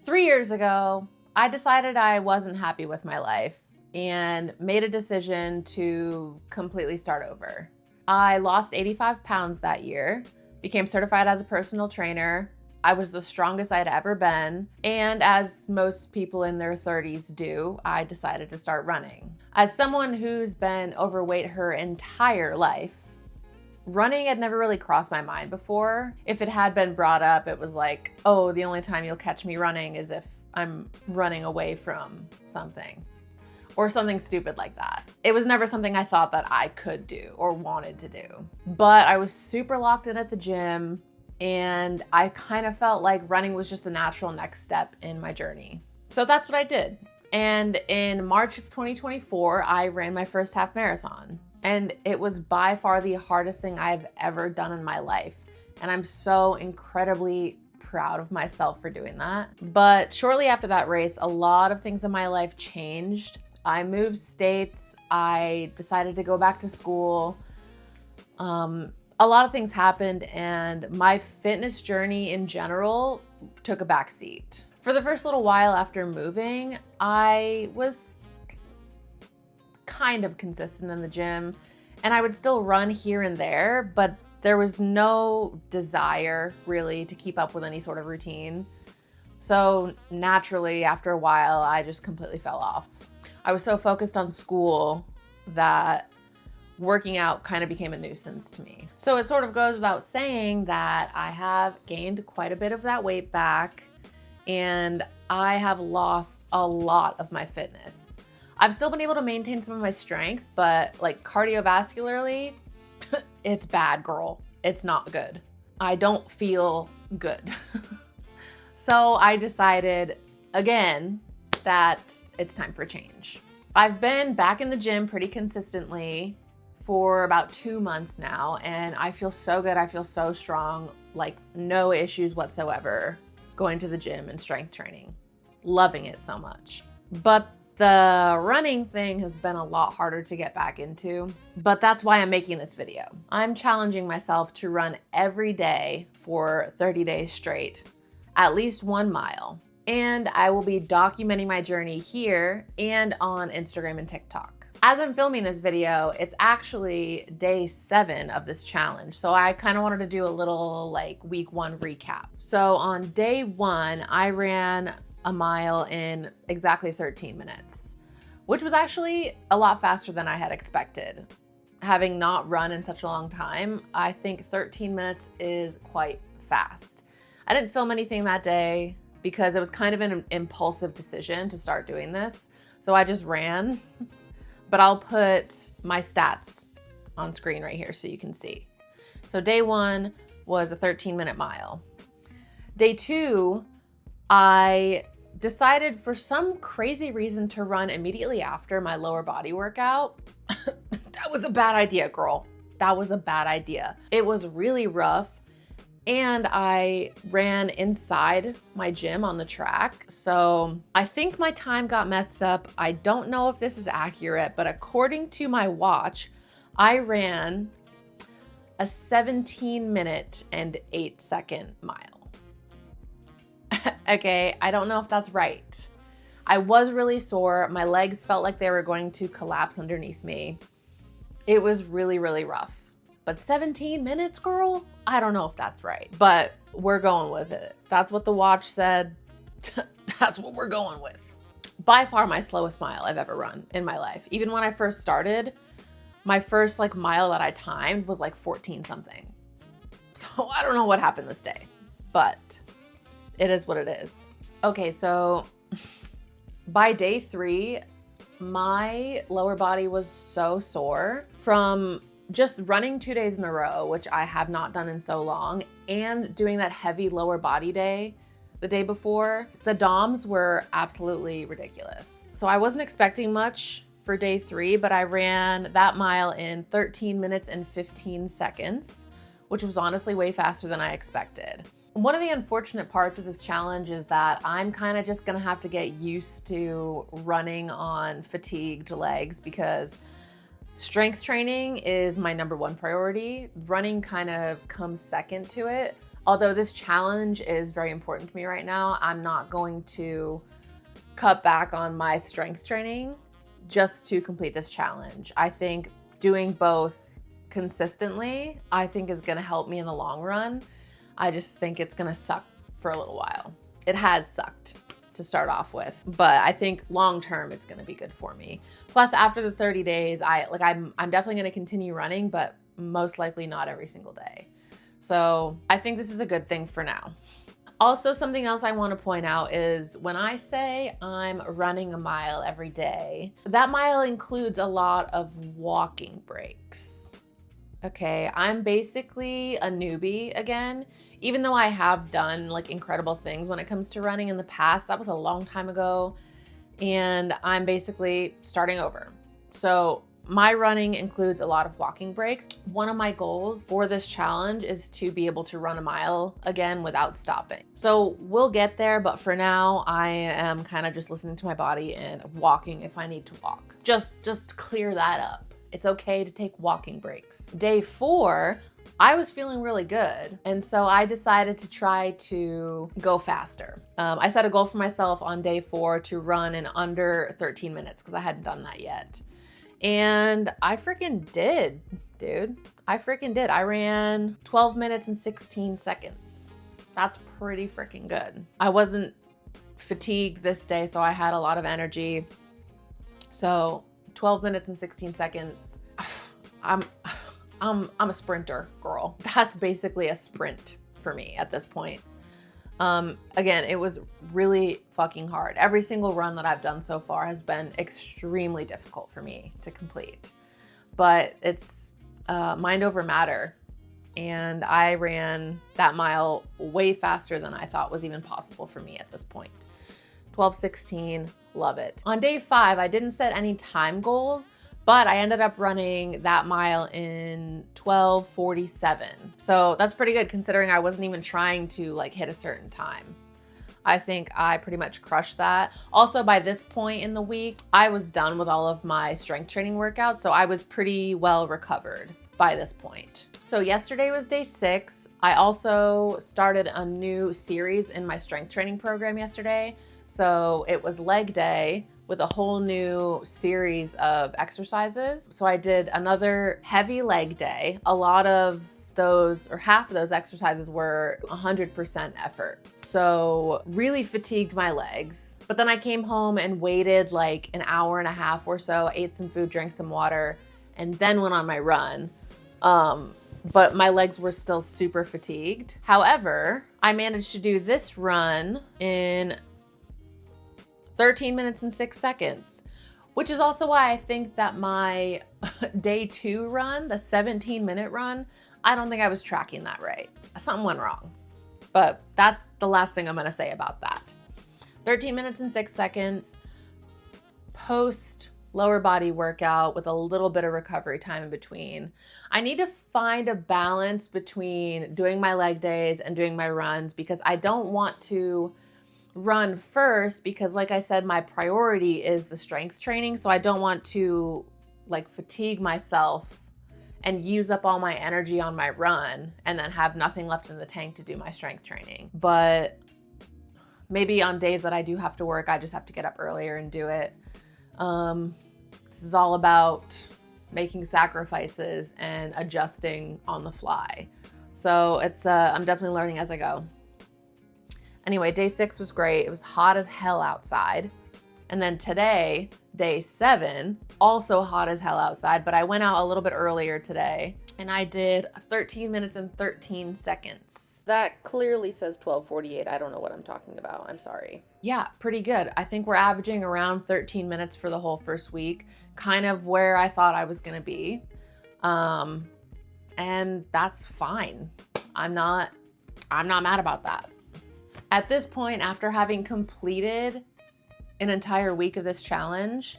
3 years ago, I decided I wasn't happy with my life and made a decision to completely start over. I lost 85 pounds that year, became certified as a personal trainer. I was the strongest I'd ever been, and as most people in their 30s do, I decided to start running. As someone who's been overweight her entire life, running had never really crossed my mind before. If it had been brought up, it was like, oh, the only time you'll catch me running is if I'm running away from something or something stupid like that. It was never something I thought that I could do or wanted to do. But I was super locked in at the gym, and I kind of felt like running was just the natural next step in my journey. So that's what I did. And in March of 2024, I ran my first half marathon. And it was by far the hardest thing I've ever done in my life. And I'm so incredibly proud of myself for doing that. But shortly after that race, a lot of things in my life changed. I moved states. I decided to go back to school. A lot of things happened, and my fitness journey in general took a back seat. For the first little while after moving, I was kind of consistent in the gym, and I would still run here and there, but there was no desire really to keep up with any sort of routine. So naturally, after a while, I just completely fell off. I was so focused on school that working out kind of became a nuisance to me. So it sort of goes without saying that I have gained quite a bit of that weight back, and I have lost a lot of my fitness. I've still been able to maintain some of my strength, but like cardiovascularly, it's bad, girl. It's not good. I don't feel good. So I decided again that it's time for change. I've been back in the gym pretty consistently for about 2 months now, and I feel so good. I feel so strong, like no issues whatsoever going to the gym and strength training. Loving it so much. But the running thing has been a lot harder to get back into, but that's why I'm making this video. I'm challenging myself to run every day for 30 days straight, at least 1 mile. And I will be documenting my journey here and on Instagram and TikTok. As I'm filming this video, it's actually day 7 of this challenge. So I kind of wanted to do a little like week 1 recap. So on day 1, I ran a mile in exactly 13 minutes, which was actually a lot faster than I had expected. Having not run in such a long time, I think 13 minutes is quite fast. I didn't film anything that day because it was kind of an impulsive decision to start doing this. So I just ran, but I'll put my stats on screen right here so you can see. So day 1 was a 13-minute mile. Day 2, I decided for some crazy reason to run immediately after my lower body workout. That was a bad idea, girl. That was a bad idea. It was really rough, and I ran inside my gym on the track. So I think my time got messed up. I don't know if this is accurate, but according to my watch, I ran a 17-minute and 8-second mile. Okay, I don't know if that's right. I was really sore. My legs felt like they were going to collapse underneath me. It was really, really rough. But 17 minutes, girl? I don't know if that's right, but we're going with it. That's what the watch said. That's what we're going with. By far my slowest mile I've ever run in my life. Even when I first started, my first like mile that I timed was like 14 something. So I don't know what happened this day, but it is what it is. Okay, so by day 3, my lower body was so sore from just running 2 days in a row, which I have not done in so long, and doing that heavy lower body day the day before. The DOMs were absolutely ridiculous. So I wasn't expecting much for day 3, but I ran that mile in 13 minutes and 15 seconds, which was honestly way faster than I expected. One of the unfortunate parts of this challenge is that I'm kind of just gonna have to get used to running on fatigued legs because strength training is my #1 priority. Running kind of comes second to it. Although this challenge is very important to me right now, I'm not going to cut back on my strength training just to complete this challenge. I think doing both consistently, I think is gonna help me in the long run. I just think it's gonna suck for a little while. It has sucked to start off with, but I think long term it's gonna be good for me. Plus, after the 30 days, I'm definitely gonna continue running, but most likely not every single day. So I think this is a good thing for now. Also, something else I want to point out is when I say I'm running a mile every day, that mile includes a lot of walking breaks. Okay, I'm basically a newbie again, even though I have done like incredible things when it comes to running in the past. That was a long time ago, and I'm basically starting over. So my running includes a lot of walking breaks. One of my goals for this challenge is to be able to run a mile again without stopping. So we'll get there, but for now, I am kind of just listening to my body and walking if I need to walk. Just clear that up. It's okay to take walking breaks. Day 4, I was feeling really good, and so I decided to try to go faster. I set a goal for myself on day 4 to run in under 13 minutes because I hadn't done that yet. And I freaking did, dude. I freaking did. I ran 12 minutes and 16 seconds. That's pretty freaking good. I wasn't fatigued this day, so I had a lot of energy. So 12 minutes and 16 seconds. I'm a sprinter, girl. That's basically a sprint for me at this point. Again, it was really fucking hard. Every single run that I've done so far has been extremely difficult for me to complete, but it's mind over matter. And I ran that mile way faster than I thought was even possible for me at this point. 12:16, love it. On day 5, I didn't set any time goals, but I ended up running that mile in 12:47. So that's pretty good considering I wasn't even trying to like hit a certain time. I think I pretty much crushed that. Also, by this point in the week, I was done with all of my strength training workouts, so I was pretty well recovered by this point. So yesterday was day 6. I also started a new series in my strength training program yesterday. So it was leg day with a whole new series of exercises. So I did another heavy leg day. A lot of those, or half of those exercises were 100% effort. So really fatigued my legs. But then I came home and waited like an hour and a half or so, ate some food, drank some water, and then went on my run. But my legs were still super fatigued. However, I managed to do this run in 13 minutes and 6 seconds, which is also why I think that my day 2 run, the 17-minute run, I don't think I was tracking that right. Something went wrong, but that's the last thing I'm gonna say about that. 13 minutes and 6 seconds, post lower body workout with a little bit of recovery time in between. I need to find a balance between doing my leg days and doing my runs because I don't want to run first because like I said, my priority is the strength training. So I don't want to like fatigue myself and use up all my energy on my run and then have nothing left in the tank to do my strength training. But maybe on days that I do have to work, I just have to get up earlier and do it. This is all about making sacrifices and adjusting on the fly. So it's I'm definitely learning as I go. Anyway, day 6 was great. It was hot as hell outside. And then today, day 7, also hot as hell outside, but I went out a little bit earlier today and I did 13 minutes and 13 seconds. That clearly says 12:48. I don't know what I'm talking about. I'm sorry. Yeah, pretty good. I think we're averaging around 13 minutes for the whole first week, kind of where I thought I was going to be. And that's fine. I'm not mad about that. At this point, after having completed an entire week of this challenge,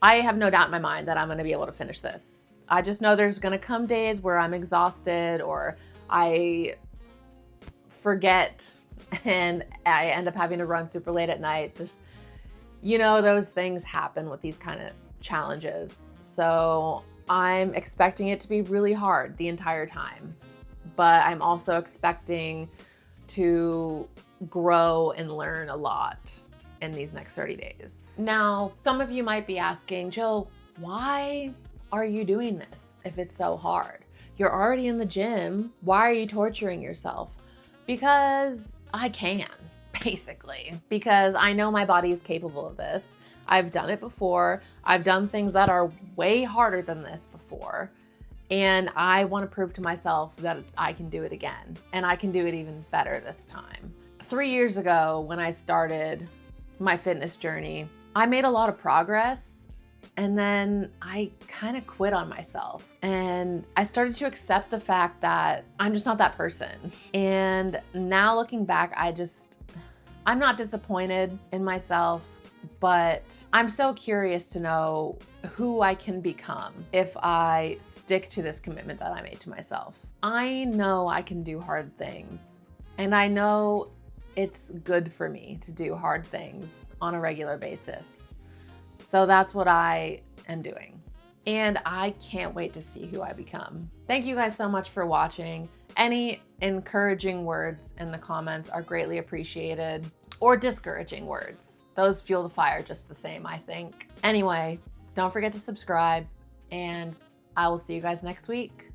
I have no doubt in my mind that I'm going to be able to finish this. I just know there's going to come days where I'm exhausted or I forget and I end up having to run super late at night. Just, you know, those things happen with these kind of challenges. So I'm expecting it to be really hard the entire time. but I'm also expecting to grow and learn a lot in these next 30 days. Now, some of you might be asking, Jill, why are you doing this if it's so hard? You're already in the gym. Why are you torturing yourself? Because I can, basically, because I know my body is capable of this. I've done it before. I've done things that are way harder than this before. And I want to prove to myself that I can do it again. And I can do it even better this time. 3 years ago, when I started my fitness journey, I made a lot of progress. And then I kind of quit on myself. And I started to accept the fact that I'm just not that person. And now looking back, I'm not disappointed in myself, but I'm so curious to know who I can become if I stick to this commitment that I made to myself. I know I can do hard things, and I know it's good for me to do hard things on a regular basis. So that's what I am doing. And I can't wait to see who I become. Thank you guys so much for watching. Any encouraging words in the comments are greatly appreciated, or discouraging words. Those fuel the fire just the same, I think. Anyway, don't forget to subscribe, and I will see you guys next week.